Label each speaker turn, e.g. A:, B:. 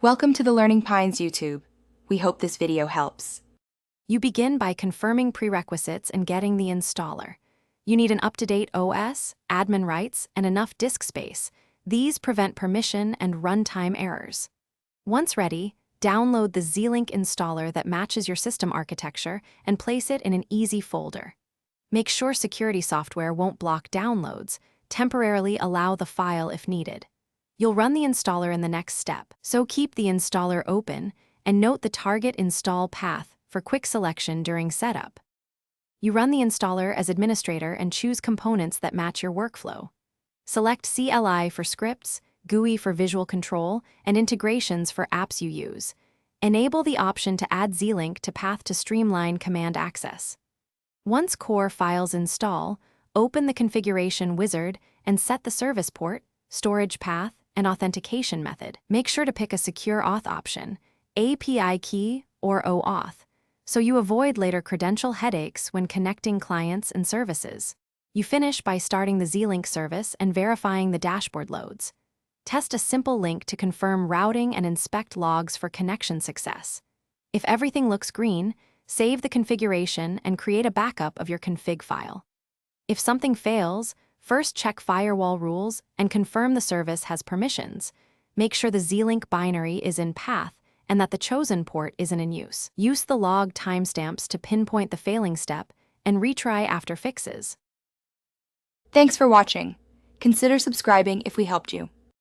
A: Welcome to the Learning Pines YouTube. We hope this video helps.
B: You begin by confirming prerequisites and getting the installer. You need an up-to-date OS, admin rights, and enough disk space. These prevent permission and runtime errors. Once ready, download the Zlink installer that matches your system architecture and place it in an easy folder. Make sure security software won't block downloads. Temporarily allow the file if needed. You'll run the installer in the next step, so keep the installer open and note the target install path for quick selection during setup. You run the installer as administrator and choose components that match your workflow. Select CLI for scripts, GUI for visual control, and integrations for apps you use. Enable the option to add Zlink to path to streamline command access. Once core files install, open the configuration wizard and set the service port, storage path, and authentication method. Make sure to pick a secure auth option, API key, or OAuth, so you avoid later credential headaches when connecting clients and services. You finish by starting the Zlink service and verifying the dashboard loads. Test a simple link to confirm routing and inspect logs for connection success. If everything looks green, save the configuration and create a backup of your config file. If something fails, first check firewall rules and confirm the service has permissions. Make sure the Zlink binary is in path and that the chosen port isn't in use. Use the log timestamps to pinpoint the failing step and retry after fixes.
A: Thanks for watching. Consider subscribing if we helped you.